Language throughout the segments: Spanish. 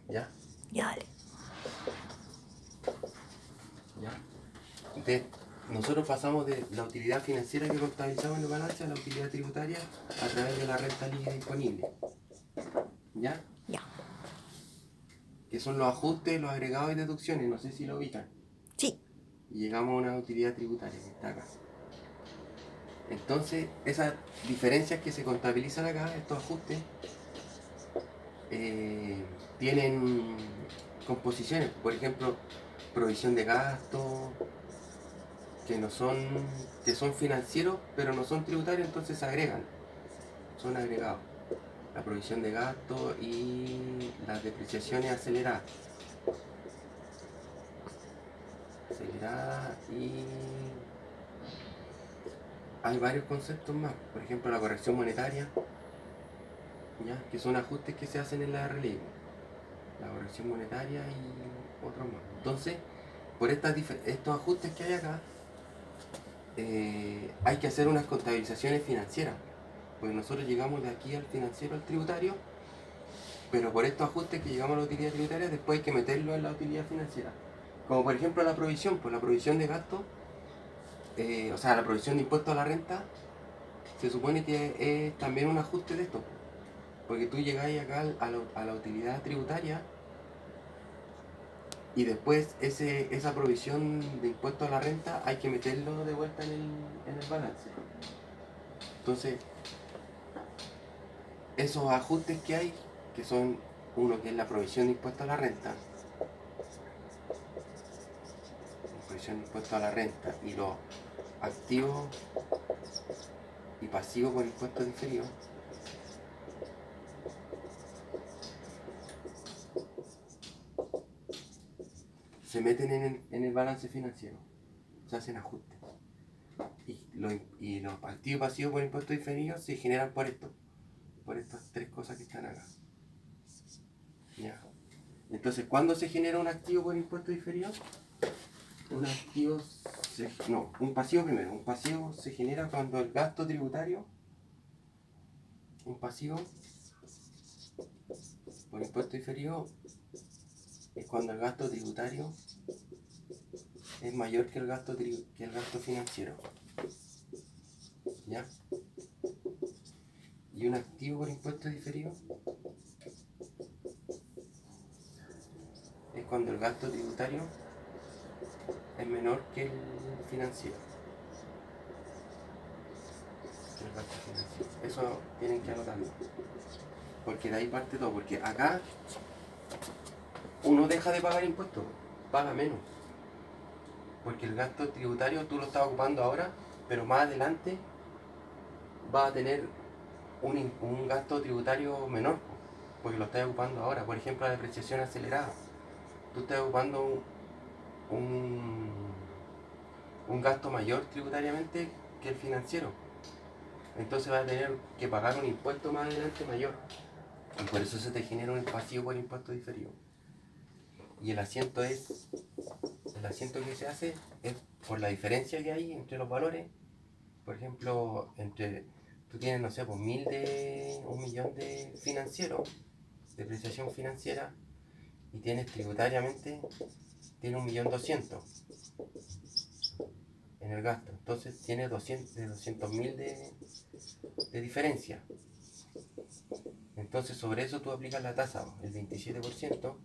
¿Ya? Ya, dale. ¿Ya? Nosotros pasamos de la utilidad financiera que contabilizamos en el balance a la utilidad tributaria a través de la renta líquida disponible. ¿Ya? Ya. Que son los ajustes, los agregados y deducciones, no sé si lo ubican. Sí. Y llegamos a una utilidad tributaria que está acá. Entonces, esas diferencias que se contabilizan acá, estos ajustes, tienen composiciones, por ejemplo, provisión de gastos, que son financieros, pero no son tributarios, entonces se agregan, son agregados. La provisión de gastos y las depreciaciones aceleradas. Y hay varios conceptos más, por ejemplo la corrección monetaria, ¿ya? Que son ajustes que se hacen en la RLI, la corrección monetaria y otros más. Entonces, por estos ajustes que hay acá, hay que hacer unas contabilizaciones financieras, pues nosotros llegamos de aquí al financiero, al tributario, pero por estos ajustes que llegamos a la utilidad tributaria, después hay que meterlo en la utilidad financiera. Como por ejemplo la provisión, pues la provisión de gastos, o sea, la provisión de impuestos a la renta, se supone que es también un ajuste de esto, porque tú llegáis acá a la utilidad tributaria y después esa provisión de impuesto a la renta hay que meterlo de vuelta en el balance. Entonces, esos ajustes que hay, que son uno que es la provisión de impuesto a la renta, provisión de impuesto a la renta y los activos y pasivos por impuestos diferidos, se meten en el balance financiero, se hacen ajustes. Y los activos y pasivos por impuestos diferidos se generan por estas tres cosas que están acá. ¿Ya? Entonces, ¿cuándo se genera un activo por impuesto diferido? Un pasivo primero. Un pasivo se genera cuando el gasto tributario, un pasivo por impuesto diferido, es cuando el gasto tributario es mayor que el gasto financiero. ¿Ya? Y un activo por impuesto diferido es cuando el gasto tributario es menor que el financiero. Eso tienen que anotarlo. Porque de ahí parte todo. Porque acá uno deja de pagar impuestos, paga menos. Porque el gasto tributario tú lo estás ocupando ahora, pero más adelante vas a tener un gasto tributario menor, porque lo estás ocupando ahora. Por ejemplo, la depreciación acelerada. Tú estás ocupando un, un gasto mayor tributariamente que el financiero. Entonces vas a tener que pagar un impuesto más adelante mayor. Y por eso se te genera un pasivo por impuesto diferido. Y el asiento que se hace es por la diferencia que hay entre los valores. Por ejemplo, tú tienes, no sé, pues un millón de financieros, de depreciación financiera, y tienes tributariamente, tienes 1.200.000 en el gasto. Entonces tienes 200.000 de diferencia. Entonces sobre eso tú aplicas la tasa, el 27%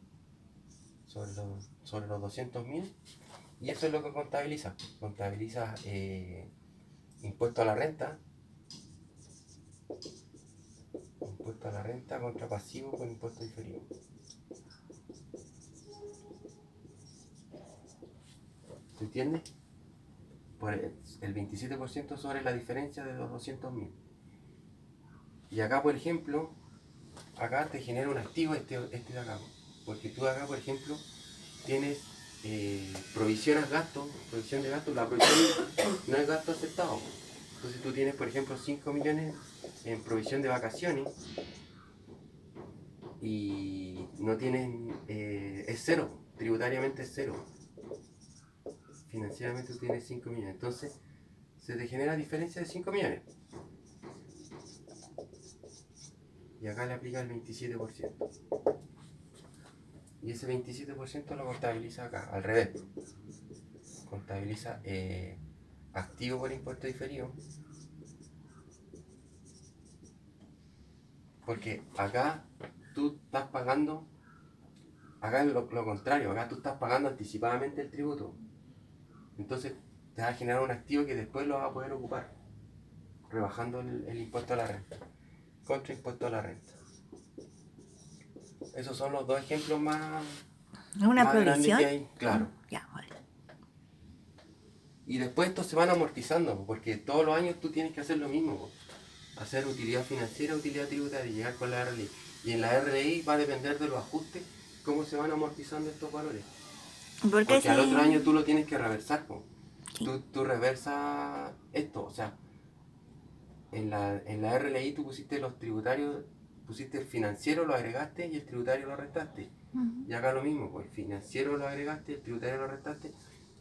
sobre los 200.000, y eso es lo que contabilizas. Contabilizas impuesto a la renta contra pasivo con impuesto diferido. ¿Se entiende? Por el 27% sobre la diferencia de los 200.000. Y acá, por ejemplo, acá te genera un activo este de acá. Porque tú acá, por ejemplo, tienes provisión de gastos. La provisión no es gasto aceptado. Entonces tú tienes, por ejemplo, 5 millones en provisión de vacaciones y no tienes, es cero, tributariamente es cero. Financieramente tú tienes 5 millones. Entonces se te genera diferencia de 5 millones. Y acá le aplica el 27%. Y ese 27% lo contabiliza acá, al revés. Contabiliza activo por impuesto diferido. Porque acá tú estás pagando, acá es lo contrario, acá tú estás pagando anticipadamente el tributo. Entonces te va a generar un activo que después lo vas a poder ocupar, rebajando el impuesto a la renta, contra impuesto a la renta. Esos son los dos ejemplos más ¿Una grandes provisión? que hay, claro. Ya, vale. Y después estos se van amortizando, porque todos los años tú tienes que hacer lo mismo, hacer utilidad financiera, utilidad tributaria y llegar con la RLI. Y en la RLI va a depender de los ajustes, cómo se van amortizando estos valores. Porque al otro año tú lo tienes que reversar. Sí. Tú reversas esto, o sea, en la RLI tú pusiste los tributarios, pusiste el financiero, lo agregaste y el tributario lo restaste. Y acá lo mismo, pues el financiero lo agregaste, el tributario lo restaste,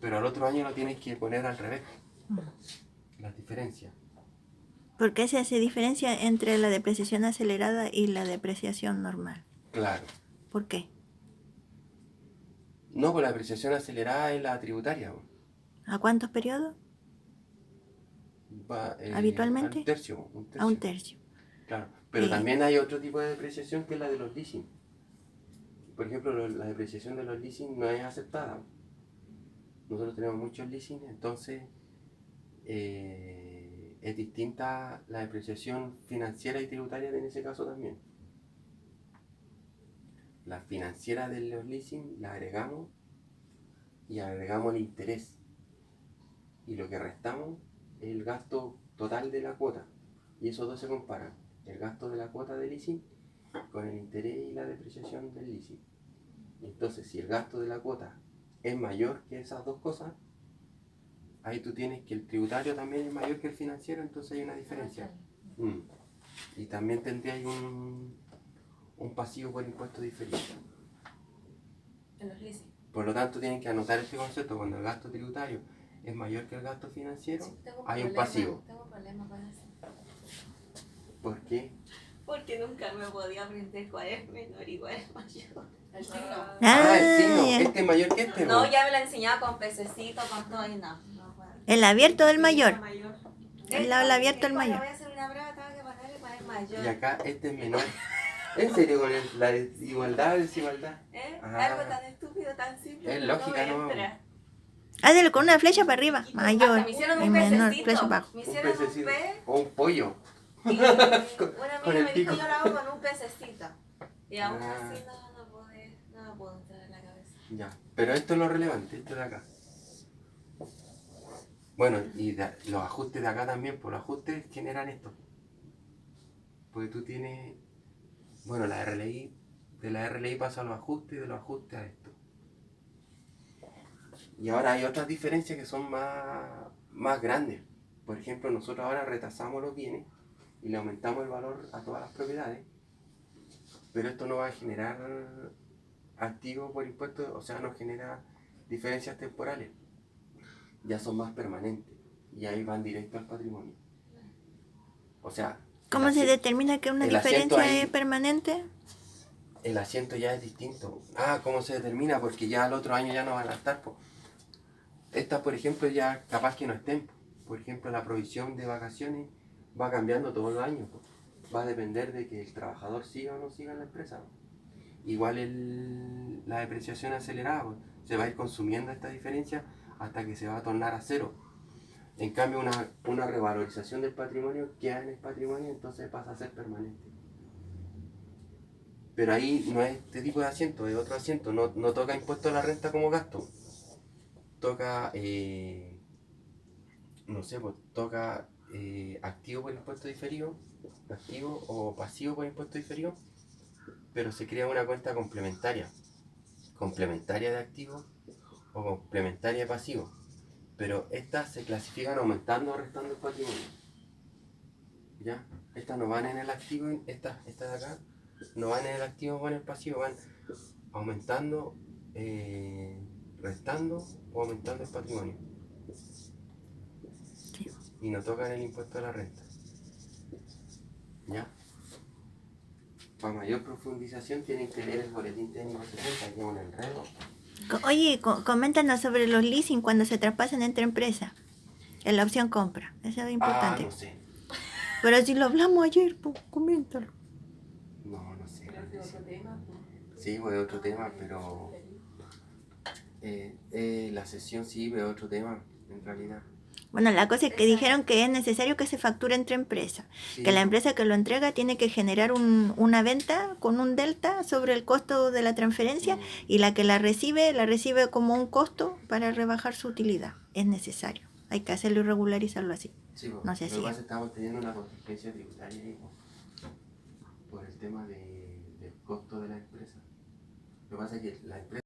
pero al otro año lo tienes que poner al revés. Las diferencias. ¿Por qué se hace diferencia entre la depreciación acelerada y la depreciación normal? Claro. ¿Por qué? No, pues la depreciación acelerada es la tributaria. ¿A cuántos periodos? Va, ¿Habitualmente? un tercio. A un tercio. Claro. Pero también hay otro tipo de depreciación que es la de los leasing. Por ejemplo, la depreciación de los leasing no es aceptada. Nosotros tenemos muchos leasing, entonces es distinta la depreciación financiera y tributaria en ese caso también. La financiera de los leasing la agregamos y agregamos el interés. Y lo que restamos es el gasto total de la cuota. Y esos dos se comparan. El gasto de la cuota de leasing con el interés y la depreciación del leasing. Entonces, si el gasto de la cuota es mayor que esas dos cosas, ahí tú tienes que el tributario también es mayor que el financiero, entonces hay una diferencia. Y también tendría un pasivo por impuesto diferido. En los leasing. Por lo tanto, tienen que anotar este concepto. Cuando el gasto tributario es mayor que el gasto financiero, Sí, hay un pasivo. Tengo problemas con eso. ¿Por qué? Porque nunca me podía aprender cuál es menor y cuál es mayor. El signo. El signo. Ya. Este es mayor que este. No, ¿no? ya me lo enseñaba con pececito, con todo y no. El abierto del mayor. El lado Esto, abierto del cuando mayor. voy a hacer una prueba tengo que ponerle cuál es mayor. Y acá este es menor. ¿En serio con la desigualdad o desigualdad? Algo tan estúpido, tan simple. Es pero lógica, no ¿no? me entra. Hazlo con una flecha para arriba. Hasta Mayor me hicieron y un menor, pececito. flecha para abajo. Me Un hicieron un pececito. pez. O un pollo. Y una Con amiga el me dijo pico. yo lo hago con un pececito. Y aún Ah. así no me puedo entrar en la cabeza. Ya. Pero esto es lo relevante, esto de acá. Bueno, y los ajustes de acá también, pues los ajustes generan esto. Porque tú tienes, bueno, la RLI, de la RLI pasa a los ajustes y de los ajustes a esto. Y ahora hay otras diferencias que son más grandes. Por ejemplo, nosotros ahora retasamos los bienes y le aumentamos el valor a todas las propiedades, pero esto no va a generar activo por impuesto, o sea, no genera diferencias temporales. Ya son más permanentes y ahí van directo al patrimonio. O sea, ¿Cómo se determina que una el asiento diferencia ahí- es permanente? el asiento ya es distinto. ¿Cómo se determina? Porque ya al otro año ya no van a estar. Po. Estas, por ejemplo, ya capaz que no estén. Por ejemplo, la provisión de vacaciones va cambiando todos los años. Po. Va a depender de que el trabajador siga o no siga en la empresa. Po. Igual la depreciación acelerada, po. Se va a ir consumiendo esta diferencia hasta que se va a tornar a cero. En cambio, una revalorización del patrimonio queda en el patrimonio, entonces pasa a ser permanente. Pero ahí no es este tipo de asiento, es otro asiento, no toca impuesto a la renta como gasto. Toca, no sé, pues toca activo por impuesto diferido, activo o pasivo por impuesto diferido, pero se crea una cuenta complementaria de activo o complementaria de pasivo. Pero estas se clasifican aumentando o restando el patrimonio. ¿Ya? Estas no van en el activo, estas de acá, no van en el activo o en el pasivo, van aumentando, restando o aumentando el patrimonio. Sí. Y no tocan el impuesto a la renta. ¿Ya? para mayor profundización tienen que leer el boletín técnico 70, que es un enredo. Oye, coméntanos sobre los leasing cuando se traspasan entre empresas. En la opción compra. Eso es importante. No sé. Pero si lo hablamos ayer, pues coméntalo. No sé. Creo que otro tema. Sí, pues otro tema, pero la sesión sí, pero otro tema, en realidad. Bueno, la cosa es que dijeron que es necesario que se facture entre empresas. Sí, Que la empresa que lo entrega tiene que generar una venta con un delta sobre el costo de la transferencia y la que la recibe como un costo para rebajar su utilidad. Es necesario. Hay que hacerlo y regularizarlo así. sí, pues, No se lo que hacía. pasa es que estamos teniendo una contingencia tributaria ahí, pues, por el tema del costo de la empresa. Lo que pasa es que la empresa